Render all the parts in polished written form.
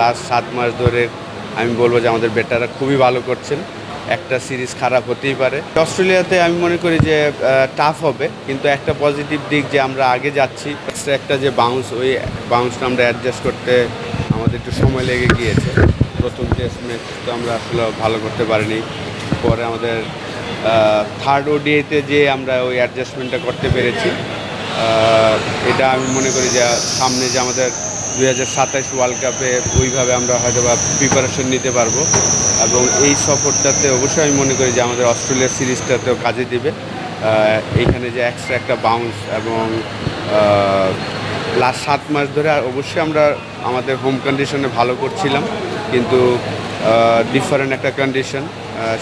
Last 7 মাস ধরে আমি বলবো যে আমাদের ব্যাটাররা খুবই ভালো করছেন। একটা সিরিজ খারাপ হতেই পারে। অস্ট্রেলিয়াতে আমি মনে করি যে টাফ হবে, কিন্তু একটা পজিটিভ দিক যে আমরা আগে যাচ্ছি। একটা যে ওই বাউন্সটা আমরা অ্যাডজাস্ট করতে আমাদের একটু সময় লেগে গিয়েছে। প্রথম টেস্ট ম্যাচ তো আমরা আসলে ভালো করতে পারিনি। পরে আমাদের থার্ড ওডিআইতে যে আমরা ওই অ্যাডজাস্টমেন্টটা করতে পেরেছি। এটা আমি মনে করি যে সামনে যে আমাদের 2027 ওয়ার্ল্ড কাপে ওইভাবে আমরা হয়তো বা প্রিপারেশন নিতে পারবো, এবং এই সফরটাতে অবশ্যই আমি মনে করি যে আমাদের অস্ট্রেলিয়ার সিরিজটাতেও কাজে দিবে। এইখানে যে এক্সট্রা একটা বাউন্স এবং লাস্ট 7 মাস ধরে অবশ্যই আমরা আমাদের হোম কন্ডিশনে ভালো করছিলাম, কিন্তু ডিফারেন্ট একটা কন্ডিশন,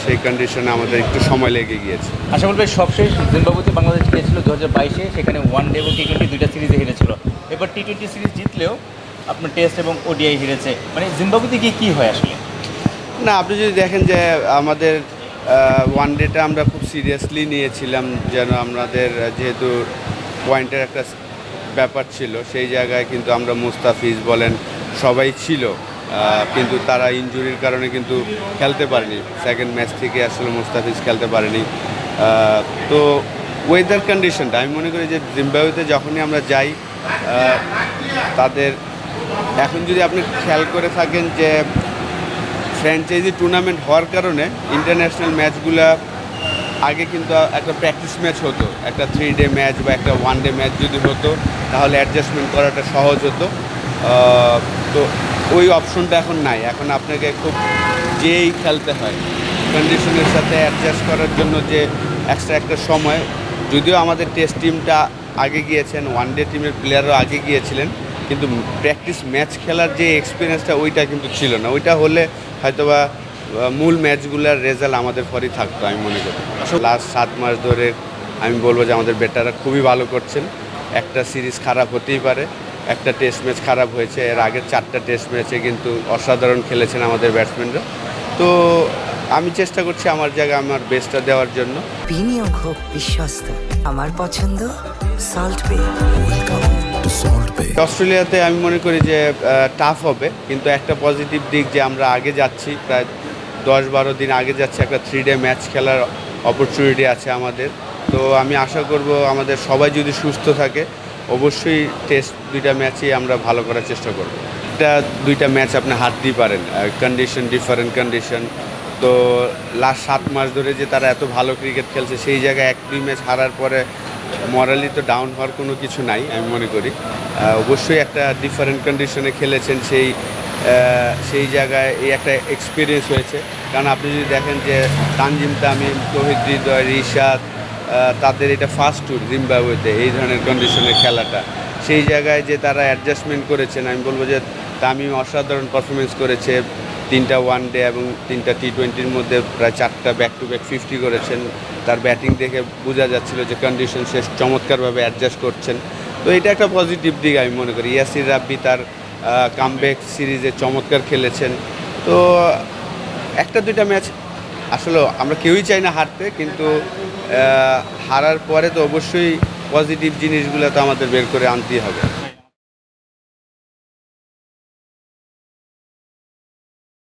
সেই কন্ডিশনে আমাদের একটু সময় লেগে গিয়েছে। আশা বলবে সবশেষ জিম্বাবুতে বাংলাদেশ জিতেছিল 2022-এ, সেখানে ওয়ানডে এবং টি-20 দুইটা সিরিজে হেরেছিল। এবার টি-20 সিরিজ জিতলেও আপনার টেস্ট এবং ওডিআই হেরেছে। মানে জিম্বাবুতে গিয়ে কী হয় আসলে? না, আপনি যদি দেখেন যে আমাদের ওয়ান ডেটা আমরা খুব সিরিয়াসলি নিয়েছিলাম, যেন আমাদের যেহেতু পয়েন্টের একটা ব্যাপার ছিল, সেই জায়গায় কিন্তু আমরা মুস্তাফিজ বলেন সবাই ছিল, কিন্তু তারা ইনজুরির কারণে কিন্তু খেলতে পারেনি। সেকেন্ড ম্যাচ থেকে আসলে মুস্তাফিজ খেলতে পারেনি। তো ওয়েদার কন্ডিশনটা আমি মনে করি যে জিম্বাবুতে যখনই আমরা যাই, তাদের এখন যদি আপনি খেয়াল করে থাকেন যে ফ্র্যাঞ্চাইজি টুর্নামেন্ট হওয়ার কারণে ইন্টারন্যাশনাল ম্যাচগুলো আগে কিন্তু একটা প্র্যাকটিস ম্যাচ হতো, একটা 3 ডে ম্যাচ বা একটা 1 ডে ম্যাচ যদি হতো তাহলে অ্যাডজাস্টমেন্ট করাটা সহজ হতো। তো ওই অপশনটা এখন নাই। এখন আপনাকে খুব যেই খেলতে হয়, কন্ডিশনের সাথে অ্যাডজাস্ট করার জন্য যে এক্সট্রা একটা সময়। যদিও আমাদের টেস্ট টিমটা আগে গিয়েছেন, ওয়ান ডে টিমের প্লেয়ারও আগে গিয়েছিলেন, কিন্তু প্র্যাকটিস ম্যাচ খেলার যে এক্সপিরিয়েন্সটা ওইটা কিন্তু ছিল না। ওইটা হলে হয়তোবা মূল ম্যাচগুলোর রেজাল্ট আমাদের পরই থাকতো আমি মনে করি। লাস্ট 7 মাস ধরে আমি বলবো যে আমাদের ব্যাটাররা খুবই ভালো করছেন। একটা সিরিজ খারাপ হতেই পারে, একটা টেস্ট ম্যাচ খারাপ হয়েছে, এর আগের 4টা টেস্ট ম্যাচে কিন্তু অসাধারণ খেলেছেন আমাদের ব্যাটসম্যানরা। তো আমি চেষ্টা করছি আমার জায়গায় আমার বেস্টটা দেওয়ার জন্য। বিনিয়োগ হোক বিশ্বস্ত, আমার পছন্দ সল্ট বে। অস্ট্রেলিয়াতে আমি মনে করি যে টাফ হবে, কিন্তু একটা পজিটিভ দিক যে আমরা আগে যাচ্ছি, প্রায় 10-12 দিন আগে যাচ্ছি, একটা 3 ডে ম্যাচ খেলার অপরচুনিটি আছে আমাদের। তো আমি আশা করব আমাদের সবাই যদি সুস্থ থাকে, অবশ্যই টেস্ট 2টা ম্যাচই আমরা ভালো করার চেষ্টা করব। এটা 2টা ম্যাচ আপনি হারতেই পারেন, কন্ডিশন ডিফারেন্ট কন্ডিশন। তো লাস্ট 7 মাস ধরে যে তারা এত ভালো ক্রিকেট খেলছে, সেই জায়গায় 1-2 ম্যাচ হারার পরে মরালি তো ডাউন হওয়ার কোনো কিছু নাই আমি মনে করি। অবশ্যই একটা ডিফারেন্ট কন্ডিশনে খেলেছেন, সেই জায়গায় এই একটা এক্সপিরিয়েন্স হয়েছে। কারণ আপনি যদি দেখেন যে তানজিম তামিম, তৌহিদ হৃদয়, রিশাদ, তাদের এটা ফার্স্ট ট্যুর জিম্বাবুয়েতে এই ধরনের কন্ডিশনে খেলাটা। সেই জায়গায় যে তারা অ্যাডজাস্টমেন্ট করেছেন, আমি বলবো যে তামিম অসাধারণ পারফরমেন্স করেছে। 3টা ওয়ান ডে এবং 3টা টি-20-র মধ্যে প্রায় 4টা ব্যাক টু ব্যাক 50 করেছেন। তার ব্যাটিং দেখে বোঝা যাচ্ছিল যে কন্ডিশন শেষ চমৎকারভাবে অ্যাডজাস্ট করছেন। তো এটা একটা পজিটিভ দিক আমি মনে করি। ইয়াসির রাব্বি তার কামব্যাক সিরিজে চমৎকার খেলেছেন। তো 1-2টা ম্যাচ আসলে আমরা কেউই চাই না হারতে, কিন্তু হারার পরে তো অবশ্যই পজিটিভ জিনিসগুলো তো আমাদের বের করে আনতেই হবে।